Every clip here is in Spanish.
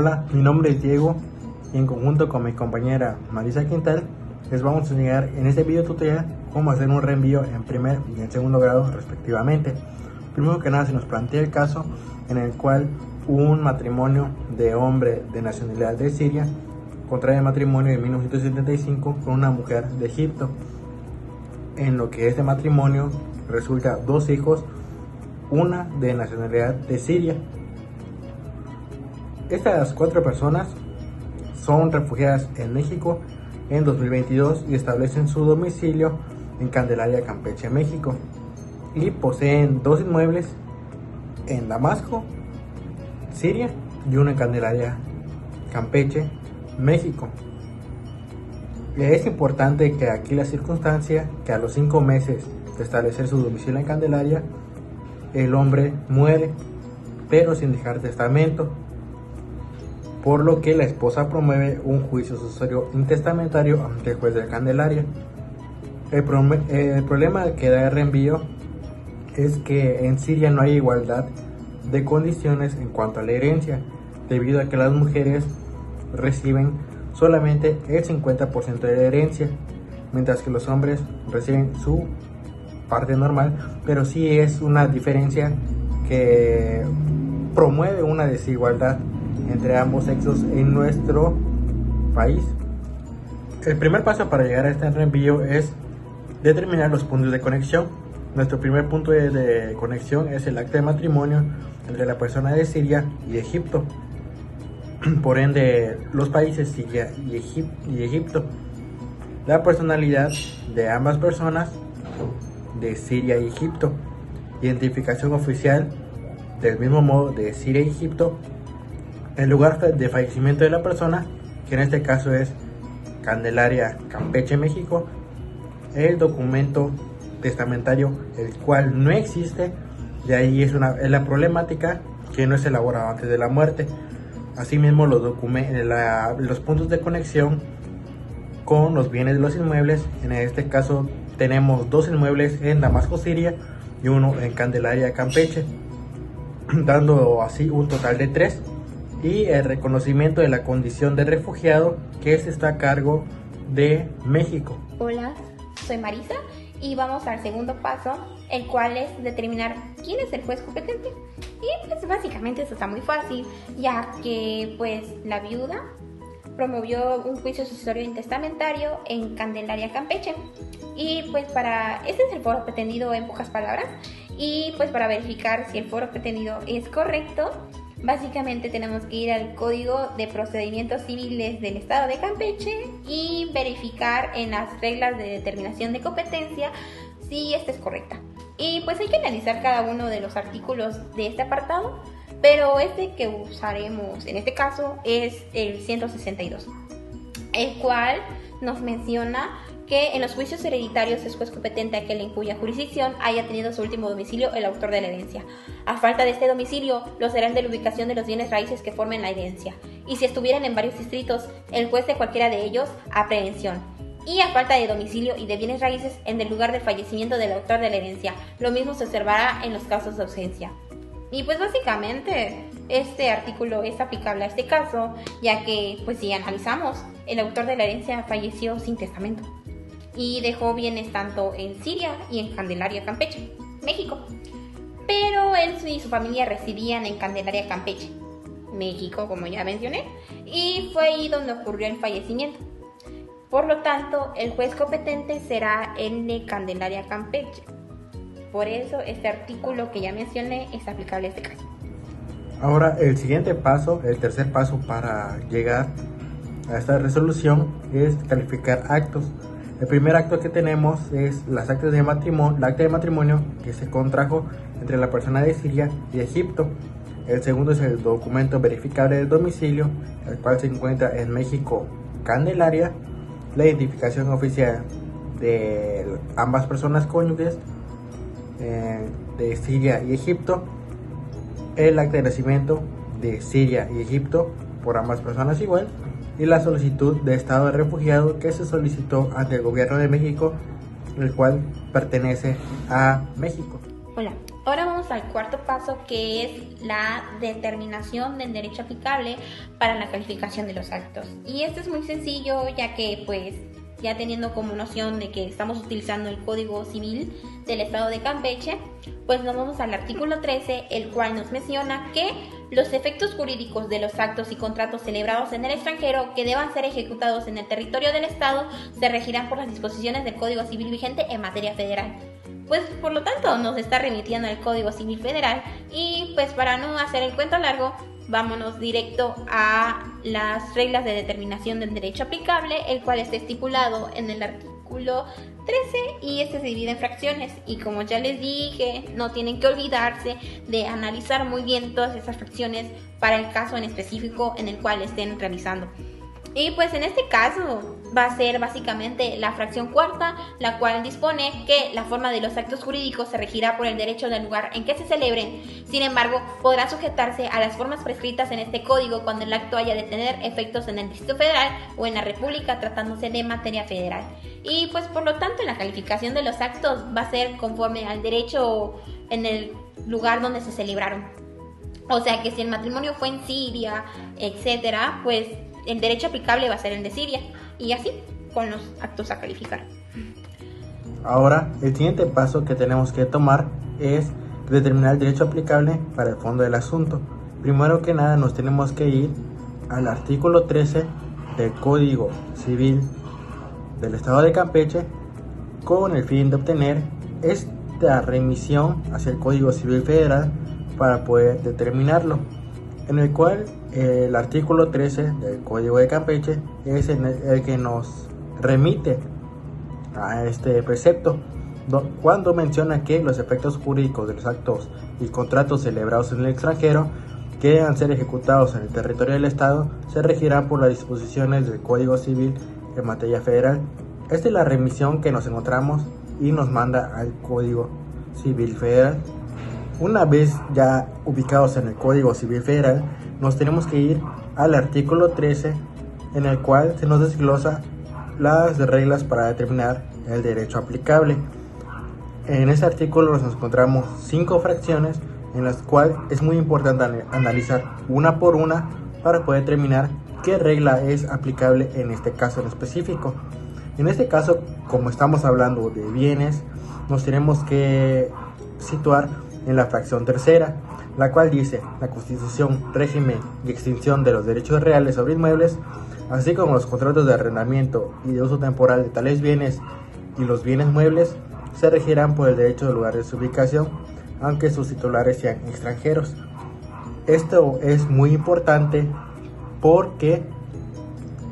Hola, mi nombre es Diego y en conjunto con mi compañera Marisa Quintal les vamos a enseñar en este video tutorial cómo hacer un reenvío en primer y en segundo grado respectivamente. Primero que nada se nos plantea el caso en el cual un matrimonio de hombre de nacionalidad de Siria contrae matrimonio en 1975 con una mujer de Egipto, en lo que este matrimonio resulta dos hijos, una de nacionalidad de Siria. Estas cuatro personas son refugiadas en México en 2022 y establecen su domicilio en Candelaria, Campeche, México, y poseen dos inmuebles en Damasco, Siria, y uno en Candelaria, Campeche, México. Es importante que aquí la circunstancia que a los 5 meses de establecer su domicilio en Candelaria, el hombre muere, pero sin dejar testamento, por lo que la esposa promueve un juicio sucesorio intestamentario ante el juez de Candelaria. El problema que da el reenvío es que en Siria no hay igualdad de condiciones en cuanto a la herencia, debido a que las mujeres reciben solamente el 50% de la herencia, mientras que los hombres reciben su parte normal, pero sí es una diferencia que promueve una desigualdad entre ambos sexos en nuestro país. El primer paso para llegar a este reenvío es determinar los puntos de conexión. Nuestro primer punto de conexión es el acta de matrimonio entre la persona de Siria y Egipto. Por ende, los países Siria y Egipto. La personalidad de ambas personas de Siria y Egipto. Identificación oficial del mismo modo de Siria y Egipto. El lugar de fallecimiento de la persona, que en este caso es Candelaria, Campeche, México. El documento testamentario, el cual no existe, de ahí es la problemática que no es elaborado antes de la muerte. Asimismo, los puntos de conexión con los bienes de los inmuebles. En este caso tenemos dos inmuebles en Damasco, Siria, y uno en Candelaria, Campeche, dando así un total de 3. Y el reconocimiento de la condición de refugiado, que está a cargo de México. Hola, soy Marisa y vamos al segundo paso, el cual es determinar quién es el juez competente. Y pues básicamente eso está muy fácil, ya que pues la viuda promovió un juicio sucesorio intestamentario en Candelaria, Campeche. Y pues este es el foro pretendido en pocas palabras. Y pues para verificar si el foro pretendido es correcto, básicamente tenemos que ir al Código de Procedimientos Civiles del Estado de Campeche y verificar en las reglas de determinación de competencia si esta es correcta. Y pues hay que analizar cada uno de los artículos de este apartado, pero este que usaremos en este caso es el 162, el cual nos menciona que en los juicios hereditarios es juez competente aquel en cuya jurisdicción haya tenido su último domicilio el autor de la herencia. A falta de este domicilio, lo serán de la ubicación de los bienes raíces que formen la herencia. Y si estuvieran en varios distritos, el juez de cualquiera de ellos, aprehensión. Y a falta de domicilio y de bienes raíces, en el lugar del fallecimiento del autor de la herencia. Lo mismo se observará en los casos de ausencia. Y pues básicamente este artículo es aplicable a este caso, ya que pues si analizamos, el autor de la herencia falleció sin testamento y dejó bienes tanto en Siria y en Candelaria, Campeche, México. Pero él y su familia residían en Candelaria, Campeche, México, como ya mencioné, y fue ahí donde ocurrió el fallecimiento. Por lo tanto, el juez competente será el de Candelaria, Campeche. Por eso este artículo que ya mencioné es aplicable a este caso. Ahora el siguiente paso, el tercer paso para llegar a esta resolución es calificar actos. El primer acto que tenemos es las actas de matrimonio, la acta de matrimonio que se contrajo entre la persona de Siria y Egipto. El segundo es el documento verificable del domicilio, el cual se encuentra en México, Candelaria. La identificación oficial de ambas personas cónyuges de Siria y Egipto. El acta de nacimiento de Siria y Egipto por ambas personas igual. Y la solicitud de estado de refugiado que se solicitó ante el gobierno de México, el cual pertenece a México. Hola, Ahora vamos al cuarto paso, que es la determinación del derecho aplicable para la calificación de los actos. Y esto es muy sencillo, ya que pues ya teniendo como noción de que estamos utilizando el Código Civil del Estado de Campeche, pues nos vamos al artículo 13, el cual nos menciona que los efectos jurídicos de los actos y contratos celebrados en el extranjero que deban ser ejecutados en el territorio del Estado se regirán por las disposiciones del Código Civil vigente en materia federal. Pues por lo tanto nos está remitiendo al Código Civil Federal y pues para no hacer el cuento largo, vámonos directo a las reglas de determinación del derecho aplicable, el cual está estipulado en el artículo 13 y este se divide en fracciones. Y como ya les dije, no tienen que olvidarse de analizar muy bien todas esas fracciones para el caso en específico en el cual estén realizando. Y pues en este caso va a ser básicamente la fracción cuarta, la cual dispone que la forma de los actos jurídicos se regirá por el derecho del lugar en que se celebren. Sin embargo, podrá sujetarse a las formas prescritas en este código cuando el acto haya de tener efectos en el Distrito Federal o en la República, tratándose de materia federal. Y pues por lo tanto, la calificación de los actos va a ser conforme al derecho en el lugar donde se celebraron. O sea que si el matrimonio fue en Siria, etcétera, pues el derecho aplicable va a ser el de Siria, y así con los actos a calificar. Ahora, el siguiente paso que tenemos que tomar es determinar el derecho aplicable para el fondo del asunto. Primero que nada, nos tenemos que ir al artículo 13 del Código Civil del Estado de Campeche con el fin de obtener esta remisión hacia el Código Civil Federal para poder determinarlo, en el cual el artículo 13 del Código de Campeche es el que nos remite a este precepto, cuando menciona que los efectos jurídicos de los actos y contratos celebrados en el extranjero que deban ser ejecutados en el territorio del Estado se regirán por las disposiciones del Código Civil en materia federal. Esta es la remisión que nos encontramos y nos manda al Código Civil Federal. Una vez ya ubicados en el Código Civil Federal, nos tenemos que ir al artículo 13, en el cual se nos desglosa las reglas para determinar el derecho aplicable. En ese artículo nos encontramos 5 fracciones, en las cuales es muy importante analizar una por una para poder determinar qué regla es aplicable en este caso en específico. En este caso, como estamos hablando de bienes, nos tenemos que situar en la fracción tercera, la cual dice: la constitución, régimen y extinción de los derechos reales sobre inmuebles, así como los contratos de arrendamiento y de uso temporal de tales bienes y los bienes muebles, se regirán por el derecho del lugar de su ubicación, aunque sus titulares sean extranjeros. Esto es muy importante porque,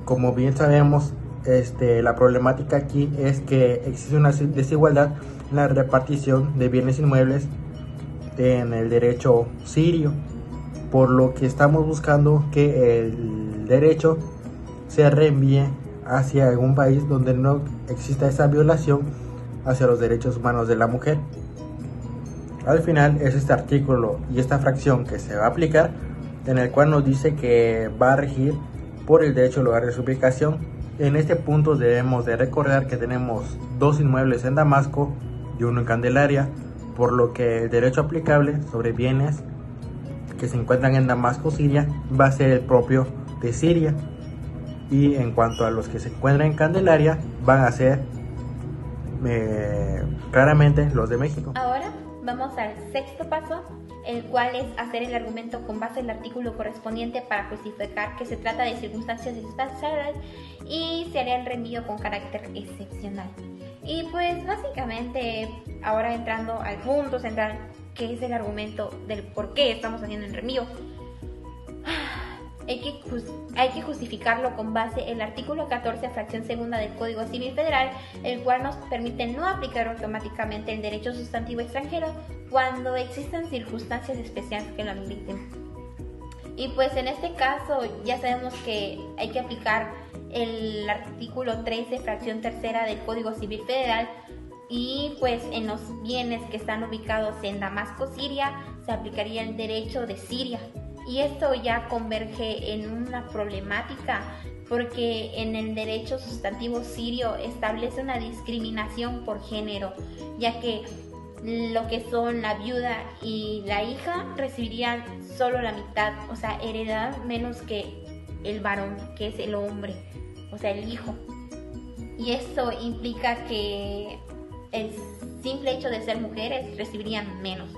como bien sabemos, la problemática aquí es que existe una desigualdad en la repartición de bienes inmuebles en el derecho sirio, por lo que estamos buscando que el derecho se reenvíe hacia algún país donde no exista esa violación hacia los derechos humanos de la mujer. Al final es este artículo y esta fracción que se va a aplicar, en el cual nos dice que va a regir por el derecho al lugar de su ubicación. En este punto debemos de recordar que tenemos 2 inmuebles en Damasco y 1 en Candelaria, por lo que el derecho aplicable sobre bienes que se encuentran en Damasco, Siria, va a ser el propio de Siria, y en cuanto a los que se encuentran en Candelaria, van a ser claramente los de México. Ahora vamos al sexto paso, el cual es hacer el argumento con base en el artículo correspondiente para justificar que se trata de circunstancias especiales y se hará el reenvío con carácter excepcional. Y pues básicamente, ahora entrando al punto central, que es el argumento del por qué estamos haciendo el reenvío, hay que justificarlo con base en el artículo 14, fracción segunda del Código Civil Federal, el cual nos permite no aplicar automáticamente el derecho sustantivo extranjero cuando existan circunstancias especiales que lo ameriten. Y pues en este caso ya sabemos que hay que aplicar el artículo 13, fracción tercera del Código Civil Federal, y pues en los bienes que están ubicados en Damasco, Siria, se aplicaría el derecho de Siria. Y esto ya converge en una problemática porque en el derecho sustantivo sirio establece una discriminación por género, ya que lo que son la viuda y la hija recibirían solo la mitad, o sea, heredad menos que el varón, que es el hombre, o sea, el hijo. Y esto implica que el simple hecho de ser mujeres recibirían menos.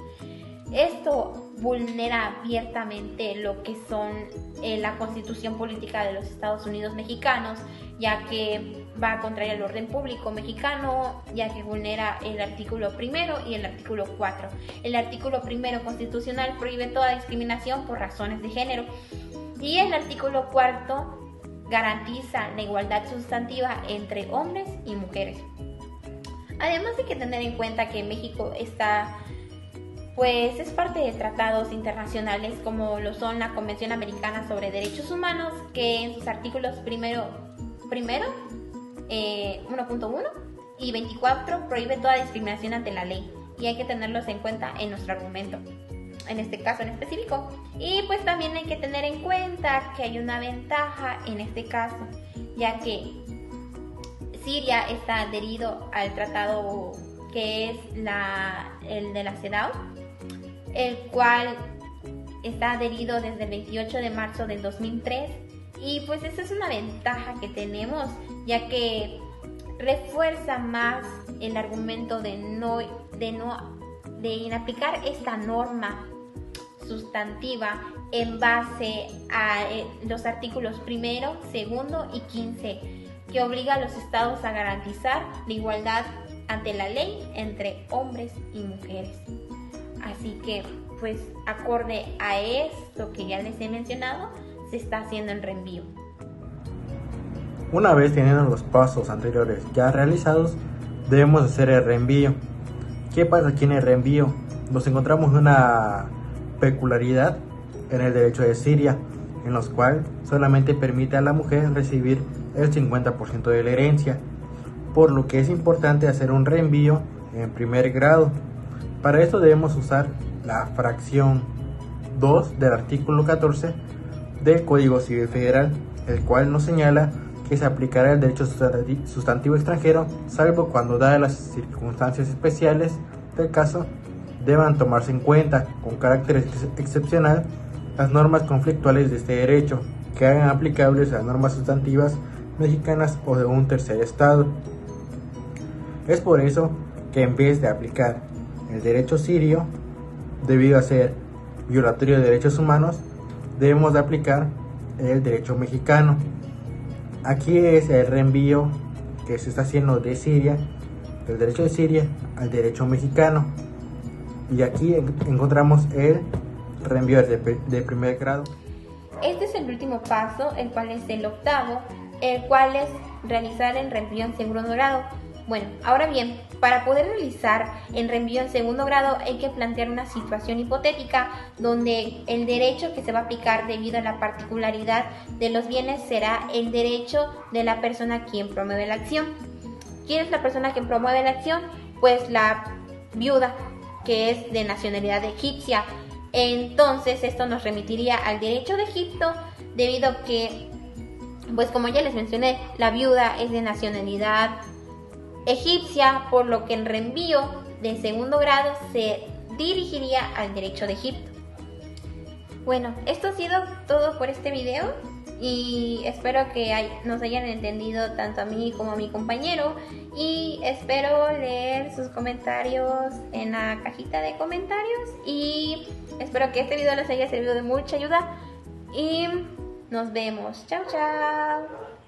Esto vulnera abiertamente lo que son la constitución política de los Estados Unidos mexicanos, ya que va contra el orden público mexicano, ya que vulnera el artículo 1 y el artículo 4. El artículo 1 constitucional prohíbe toda discriminación por razones de género y el artículo 4 garantiza la igualdad sustantiva entre hombres y mujeres. Además hay que tener en cuenta que México es parte de tratados internacionales como lo son la Convención Americana sobre Derechos Humanos, que en sus artículos 1.1 y 24 prohíbe toda discriminación ante la ley, y hay que tenerlos en cuenta en nuestro argumento, en este caso en específico. Y pues también hay que tener en cuenta que hay una ventaja en este caso, ya que Siria está adherido al tratado que es el de la CEDAW, el cual está adherido desde el 28 de marzo del 2003, y pues esa es una ventaja que tenemos, ya que refuerza más el argumento de inaplicar esta norma sustantiva en base a los artículos 1, 2 y 15, que obliga a los estados a garantizar la igualdad ante la ley entre hombres y mujeres. Así que, pues, acorde a esto que ya les he mencionado, se está haciendo el reenvío. Una vez teniendo los pasos anteriores ya realizados, debemos hacer el reenvío. ¿Qué pasa aquí en el reenvío? Nos encontramos una peculiaridad en el derecho de Siria, en los cual solamente permite a la mujer recibir el 50% de la herencia, por lo que es importante hacer un reenvío en primer grado. Para esto debemos usar la fracción 2 del artículo 14 del Código Civil Federal, el cual nos señala que se aplicará el derecho sustantivo extranjero, salvo cuando, dadas las circunstancias especiales del caso, deban tomarse en cuenta con carácter excepcional las normas conflictuales de este derecho que hagan aplicables a las normas sustantivas mexicanas o de un tercer estado. Es por eso que en vez de aplicar el derecho sirio, debido a ser violatorio de derechos humanos, debemos de aplicar el derecho mexicano. Aquí es el reenvío que se está haciendo de Siria, del derecho de Siria al derecho mexicano, y aquí encontramos el reenvío de primer grado. Este es el último paso, el cual es el octavo, el cual es realizar el reenvío en segundo grado. Bueno, ahora bien, para poder realizar el reenvío en segundo grado hay que plantear una situación hipotética donde el derecho que se va a aplicar debido a la particularidad de los bienes será el derecho de la persona quien promueve la acción. ¿Quién es la persona que promueve la acción? Pues la viuda, que es de nacionalidad egipcia. Entonces esto nos remitiría al derecho de Egipto, debido a que, pues como ya les mencioné, la viuda es de nacionalidad egipcia, por lo que el reenvío de segundo grado se dirigiría al derecho de Egipto. Bueno, esto ha sido todo por este video y espero que nos hayan entendido tanto a mí como a mi compañero, y espero leer sus comentarios en la cajita de comentarios, y espero que este video les haya servido de mucha ayuda y nos vemos. Chao, chao.